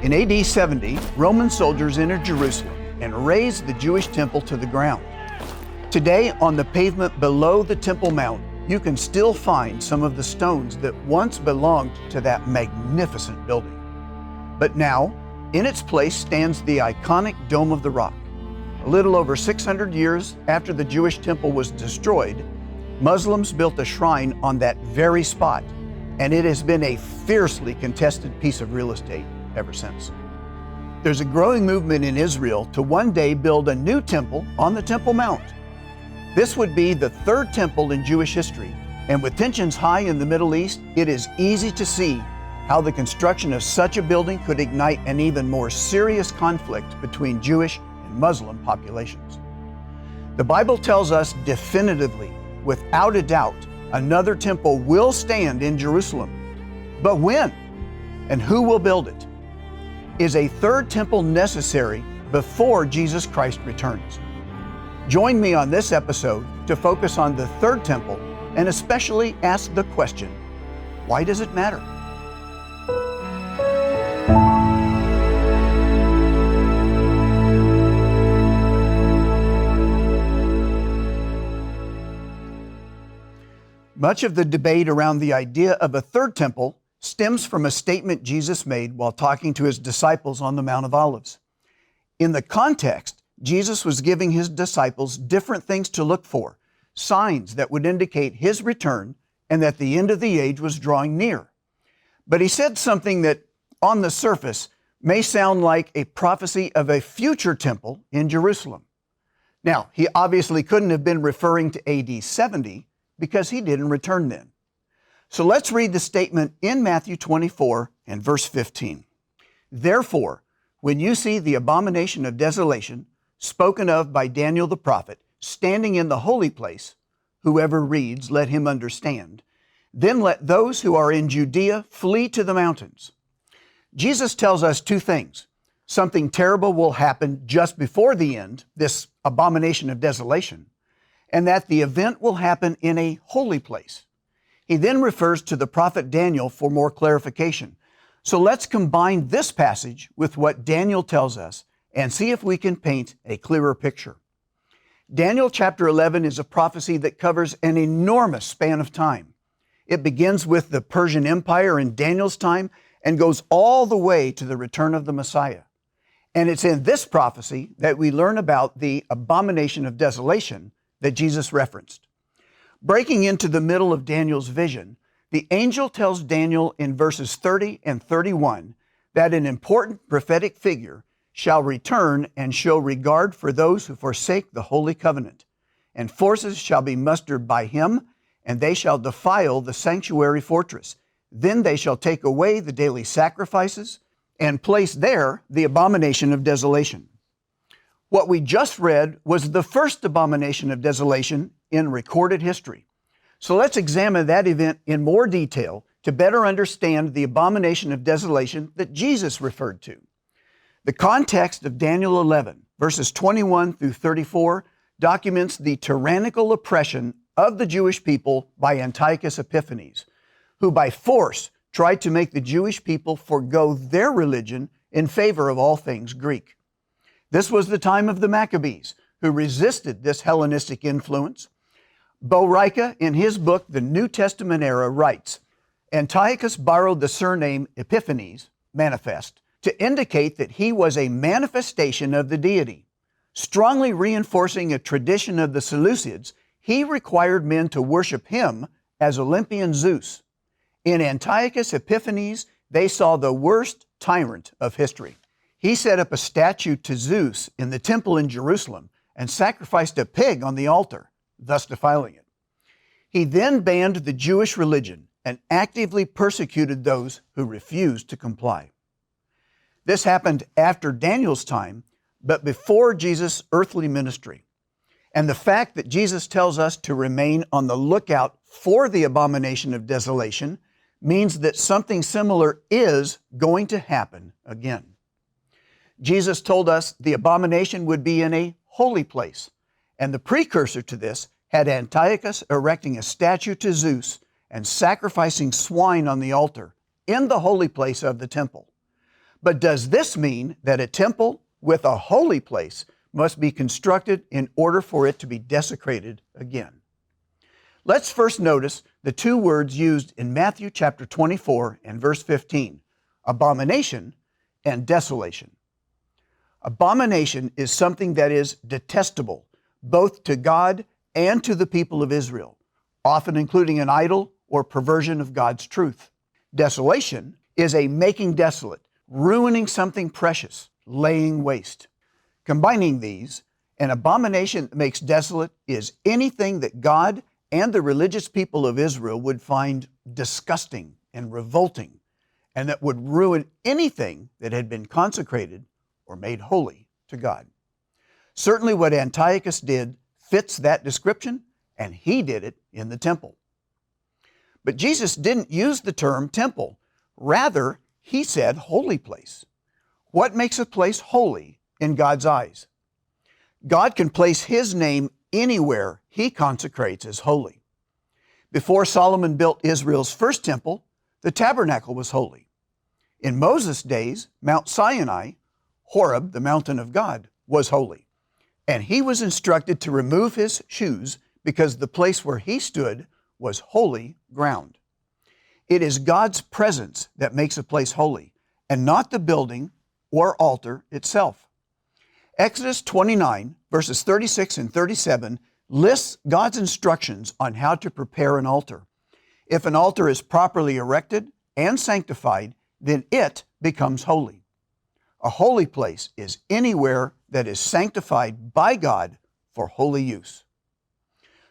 In AD 70, Roman soldiers entered Jerusalem and razed the Jewish temple to the ground. Today, on the pavement below the Temple Mount, you can still find some of the stones that once belonged to that magnificent building. But now, in its place stands the iconic Dome of the Rock. A little over 600 years after the Jewish temple was destroyed, Muslims built a shrine on that very spot, and it has been a fiercely contested piece of real estate ever since. There's a growing movement in Israel to one day build a new temple on the Temple Mount. This would be the third temple in Jewish history, and with tensions high in the Middle East, it is easy to see how the construction of such a building could ignite an even more serious conflict between Jewish and Muslim populations. The Bible tells us definitively, without a doubt, another temple will stand in Jerusalem. But when? And who will build it? Is a third temple necessary before Jesus Christ returns? Join me on this episode to focus on the third temple and especially ask the question, why does it matter? Much of the debate around the idea of a third temple stems from a statement Jesus made while talking to his disciples on the Mount of Olives. In the context, Jesus was giving his disciples different things to look for, signs that would indicate his return and that the end of the age was drawing near. But he said something that, on the surface, may sound like a prophecy of a future temple in Jerusalem. Now, he obviously couldn't have been referring to AD 70 because he didn't return then. So let's read the statement in Matthew 24 and verse 15. Therefore, when you see the abomination of desolation spoken of by Daniel the prophet standing in the holy place, whoever reads, let him understand. Then let those who are in Judea flee to the mountains. Jesus tells us two things. Something terrible will happen just before the end, this abomination of desolation, and that the event will happen in a holy place. He then refers to the prophet Daniel for more clarification. So let's combine this passage with what Daniel tells us and see if we can paint a clearer picture. Daniel chapter 11 is a prophecy that covers an enormous span of time. It begins with the Persian Empire in Daniel's time and goes all the way to the return of the Messiah. And it's in this prophecy that we learn about the abomination of desolation that Jesus referenced. Breaking into the middle of Daniel's vision, the angel tells Daniel in verses 30 and 31 that an important prophetic figure shall return and show regard for those who forsake the holy covenant, and forces shall be mustered by him, and they shall defile the sanctuary fortress. Then they shall take away the daily sacrifices and place there the abomination of desolation. What we just read was the first abomination of desolation in recorded history. So let's examine that event in more detail to better understand the abomination of desolation that Jesus referred to. The context of Daniel 11, verses 21 through 34, documents the tyrannical oppression of the Jewish people by Antiochus Epiphanes, who by force tried to make the Jewish people forego their religion in favor of all things Greek. This was the time of the Maccabees, who resisted this Hellenistic influence. Bo Ricca, in his book, The New Testament Era, writes, Antiochus borrowed the surname Epiphanes, manifest, to indicate that he was a manifestation of the deity. Strongly reinforcing a tradition of the Seleucids, he required men to worship him as Olympian Zeus. In Antiochus Epiphanes, they saw the worst tyrant of history. He set up a statue to Zeus in the temple in Jerusalem and sacrificed a pig on the altar, thus defiling it. He then banned the Jewish religion and actively persecuted those who refused to comply. This happened after Daniel's time, but before Jesus' earthly ministry. And the fact that Jesus tells us to remain on the lookout for the abomination of desolation means that something similar is going to happen again. Jesus told us the abomination would be in a holy place, and the precursor to this had Antiochus erecting a statue to Zeus and sacrificing swine on the altar in the holy place of the temple. But does this mean that a temple with a holy place must be constructed in order for it to be desecrated again? Let's first notice the two words used in Matthew chapter 24 and verse 15, abomination and desolation. Abomination is something that is detestable, both to God and to the people of Israel, often including an idol or perversion of God's truth. Desolation is a making desolate, ruining something precious, laying waste. Combining these, an abomination that makes desolate is anything that God and the religious people of Israel would find disgusting and revolting, and that would ruin anything that had been consecrated or made holy to God. Certainly what Antiochus did fits that description, and he did it in the temple. But Jesus didn't use the term temple. Rather, he said holy place. What makes a place holy in God's eyes? God can place His name anywhere He consecrates as holy. Before Solomon built Israel's first temple, the tabernacle was holy. In Moses' days, Mount Sinai, Horeb, the mountain of God, was holy. And he was instructed to remove his shoes because the place where he stood was holy ground. It is God's presence that makes a place holy, and not the building or altar itself. Exodus 29, verses 36 and 37 lists God's instructions on how to prepare an altar. If an altar is properly erected and sanctified, then it becomes holy. A holy place is anywhere that is sanctified by God for holy use.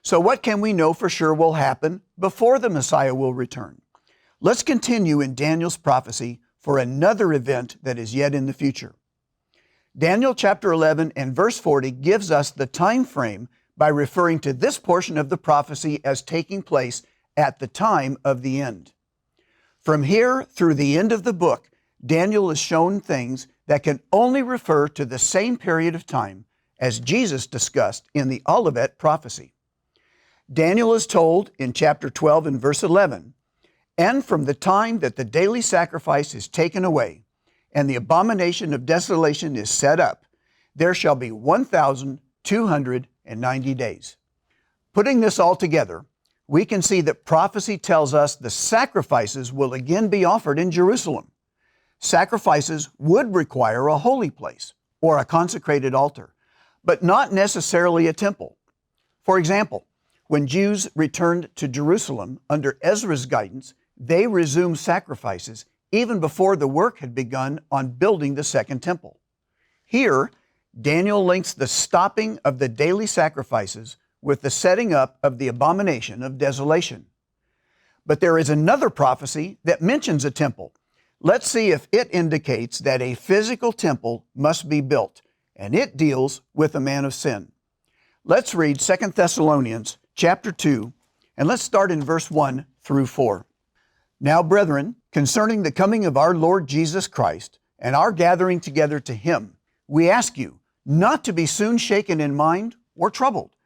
So what can we know for sure will happen before the Messiah will return? Let's continue in Daniel's prophecy for another event that is yet in the future. Daniel chapter 11 and verse 40 gives us the time frame by referring to this portion of the prophecy as taking place at the time of the end. From here through the end of the book, Daniel is shown things that can only refer to the same period of time as Jesus discussed in the Olivet prophecy. Daniel is told in chapter 12 and verse 11, "And from the time that the daily sacrifice is taken away, and the abomination of desolation is set up, there shall be 1,290 days." Putting this all together, we can see that prophecy tells us the sacrifices will again be offered in Jerusalem. Sacrifices would require a holy place or a consecrated altar, but not necessarily a temple. For example, when Jews returned to Jerusalem under Ezra's guidance, they resumed sacrifices even before the work had begun on building the second temple. Here, Daniel links the stopping of the daily sacrifices with the setting up of the abomination of desolation. But there is another prophecy that mentions a temple. Let's see if it indicates that a physical temple must be built, and it deals with a man of sin. Let's read 2 Thessalonians chapter 2, and let's start in verse 1 through 4. "Now, brethren, concerning the coming of our Lord Jesus Christ and our gathering together to Him, we ask you not to be soon shaken in mind or troubled,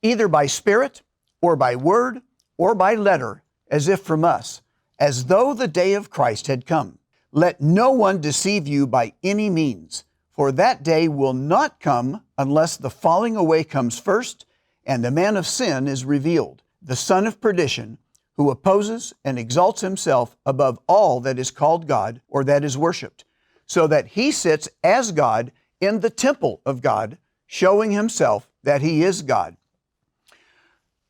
either by spirit or by word or by letter, as if from us, as though the day of Christ had come. Let no one deceive you by any means, for that day will not come unless the falling away comes first, and the man of sin is revealed, the son of perdition, who opposes and exalts himself above all that is called God or that is worshipped, so that he sits as God in the temple of God, showing himself that he is God."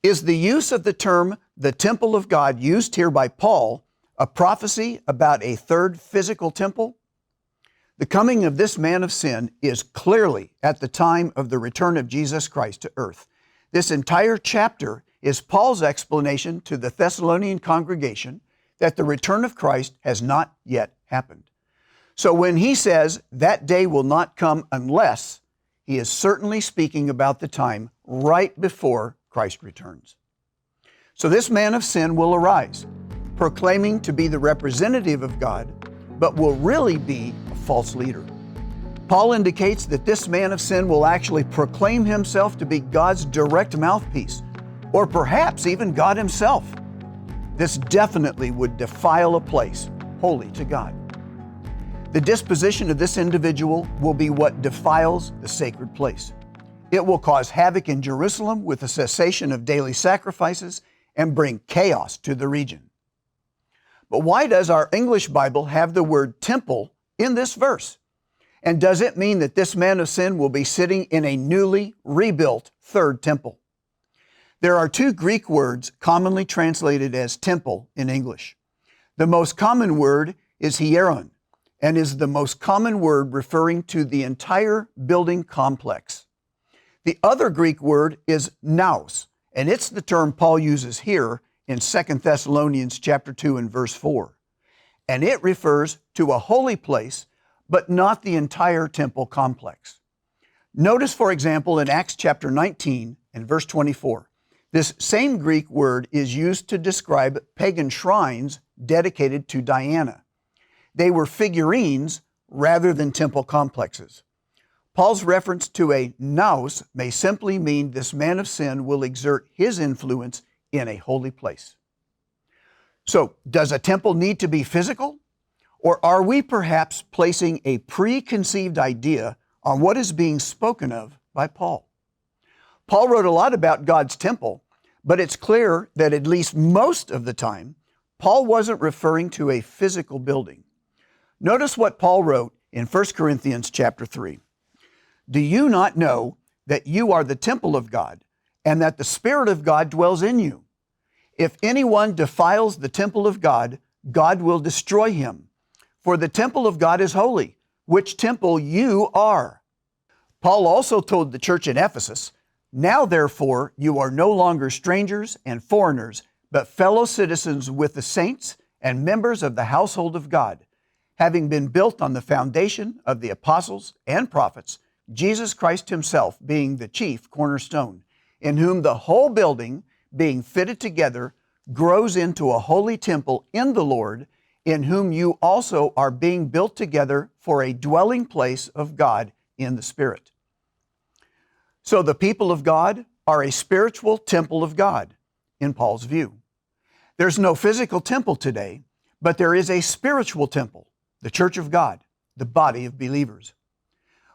Is the use of the term the temple of God used here by Paul a prophecy about a third physical temple? The coming of this man of sin is clearly at the time of the return of Jesus Christ to earth. This entire chapter is Paul's explanation to the Thessalonian congregation that the return of Christ has not yet happened. So when he says that day will not come unless, he is certainly speaking about the time right before Christ returns. So this man of sin will arise, proclaiming to be the representative of God, but will really be a false leader. Paul indicates that this man of sin will actually proclaim himself to be God's direct mouthpiece, or perhaps even God Himself. This definitely would defile a place holy to God. The disposition of this individual will be what defiles the sacred place. It will cause havoc in Jerusalem with the cessation of daily sacrifices and bring chaos to the region. But why does our English Bible have the word temple in this verse? And does it mean that this man of sin will be sitting in a newly rebuilt third temple? There are two Greek words commonly translated as temple in English. The most common word is hieron, and is the most common word referring to the entire building complex. The other Greek word is naos, and it's the term Paul uses here in 2 Thessalonians chapter 2 and verse 4. And it refers to a holy place, but not the entire temple complex. Notice, for example, in Acts chapter 19 and verse 24, this same Greek word is used to describe pagan shrines dedicated to Diana. They were figurines rather than temple complexes. Paul's reference to a naos may simply mean this man of sin will exert his influence in a holy place. So, does a temple need to be physical? Or are we perhaps placing a preconceived idea on what is being spoken of by Paul? Paul wrote a lot about God's temple, but it's clear that at least most of the time, Paul wasn't referring to a physical building. Notice what Paul wrote in 1 Corinthians chapter 3. Do you not know that you are the temple of God, and that the Spirit of God dwells in you? If anyone defiles the temple of God, God will destroy him. For the temple of God is holy, which temple you are. Paul also told the church in Ephesus, now therefore you are no longer strangers and foreigners, but fellow citizens with the saints and members of the household of God, having been built on the foundation of the apostles and prophets, Jesus Christ himself being the chief cornerstone, in whom the whole building, being fitted together, grows into a holy temple in the Lord, in whom you also are being built together for a dwelling place of God in the Spirit. So the people of God are a spiritual temple of God, in Paul's view. There's no physical temple today, but there is a spiritual temple, the church of God, the body of believers.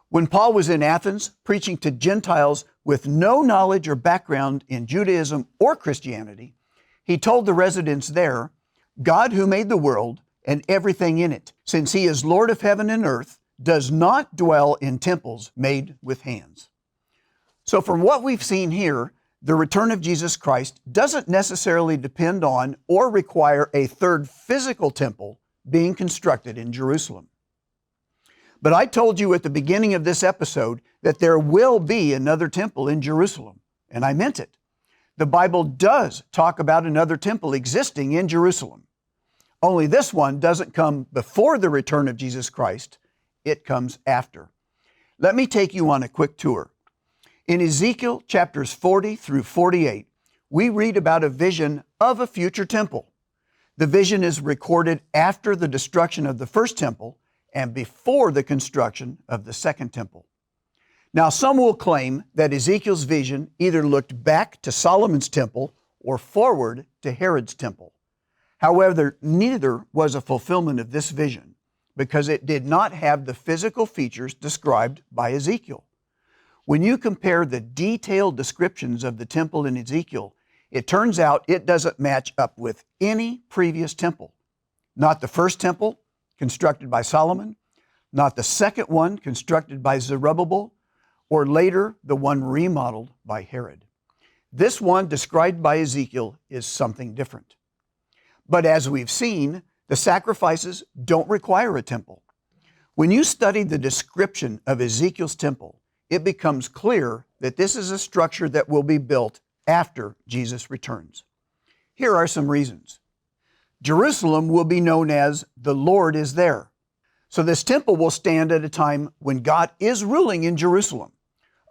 When Paul was in Athens preaching to Gentiles with no knowledge or background in Judaism or Christianity, he told the residents there, God who made the world and everything in it, since he is Lord of heaven and earth, does not dwell in temples made with hands. So from what we've seen here, the return of Jesus Christ doesn't necessarily depend on or require a third physical temple being constructed in Jerusalem. But I told you at the beginning of this episode that there will be another temple in Jerusalem, and I meant it. The Bible does talk about another temple existing in Jerusalem. Only this one doesn't come before the return of Jesus Christ, it comes after. Let me take you on a quick tour. In Ezekiel chapters 40 through 48, we read about a vision of a future temple. The vision is recorded after the destruction of the first temple and before the construction of the second temple. Now, some will claim that Ezekiel's vision either looked back to Solomon's temple or forward to Herod's temple. However, neither was a fulfillment of this vision because it did not have the physical features described by Ezekiel. When you compare the detailed descriptions of the temple in Ezekiel, it turns out it doesn't match up with any previous temple. Not the first temple constructed by Solomon, not the second one constructed by Zerubbabel, or later the one remodeled by Herod. This one described by Ezekiel is something different. But as we've seen, the sacrifices don't require a temple. When you study the description of Ezekiel's temple, it becomes clear that this is a structure that will be built after Jesus returns. Here are some reasons. Jerusalem will be known as the Lord is there. So this temple will stand at a time when God is ruling in Jerusalem.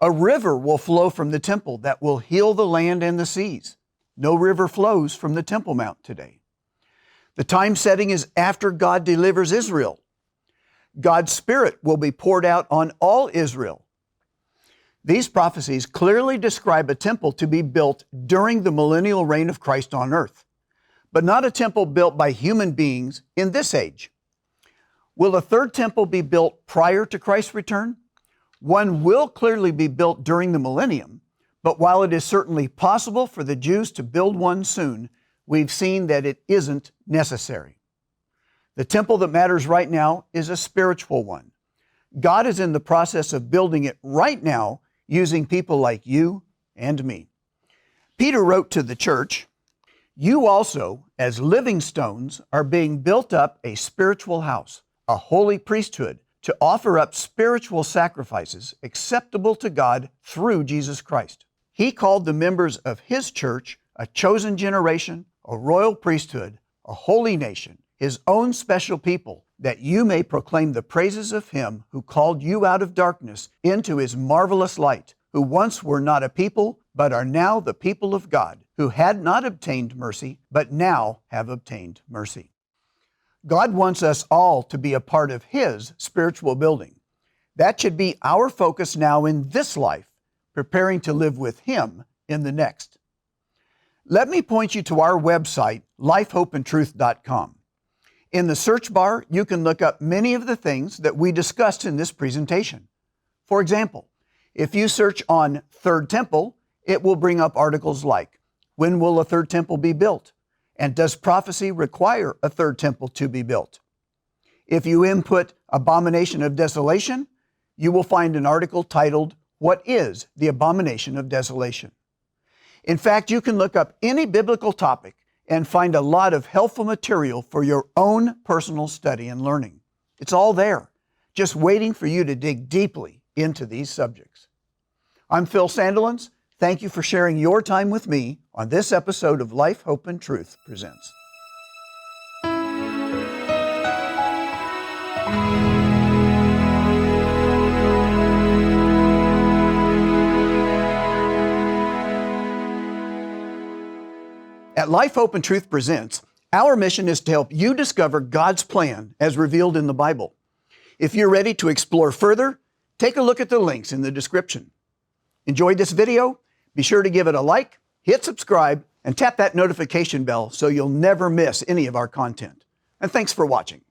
A river will flow from the temple that will heal the land and the seas. No river flows from the Temple Mount today. The time setting is after God delivers Israel. God's Spirit will be poured out on all Israel. These prophecies clearly describe a temple to be built during the millennial reign of Christ on earth, but not a temple built by human beings in this age. Will a third temple be built prior to Christ's return? One will clearly be built during the millennium, but while it is certainly possible for the Jews to build one soon, we've seen that it isn't necessary. The temple that matters right now is a spiritual one. God is in the process of building it right now using people like you and me. Peter wrote to the church, "You also, as living stones, are being built up a spiritual house, a holy priesthood, to offer up spiritual sacrifices acceptable to God through Jesus Christ." He called the members of His church a chosen generation, a royal priesthood, a holy nation, His own special people, that you may proclaim the praises of Him who called you out of darkness into His marvelous light, who once were not a people, but are now the people of God, who had not obtained mercy, but now have obtained mercy. God wants us all to be a part of His spiritual building. That should be our focus now in this life, preparing to live with Him in the next. Let me point you to our website, lifehopeandtruth.com. In the search bar, you can look up many of the things that we discussed in this presentation. For example, if you search on Third Temple, it will bring up articles like, when will a third temple be built? And does prophecy require a third temple to be built? If you input Abomination of Desolation, you will find an article titled, What is the Abomination of Desolation? In fact, you can look up any biblical topic and find a lot of helpful material for your own personal study and learning. It's all there, just waiting for you to dig deeply into these subjects. I'm Phil Sandilands. Thank you for sharing your time with me on this episode of Life, Hope, and Truth Presents. At Life, Hope, and Truth Presents, our mission is to help you discover God's plan as revealed in the Bible. If you're ready to explore further, take a look at the links in the description. Enjoyed this video? Be sure to give it a like, hit subscribe, and tap that notification bell so you'll never miss any of our content. And thanks for watching.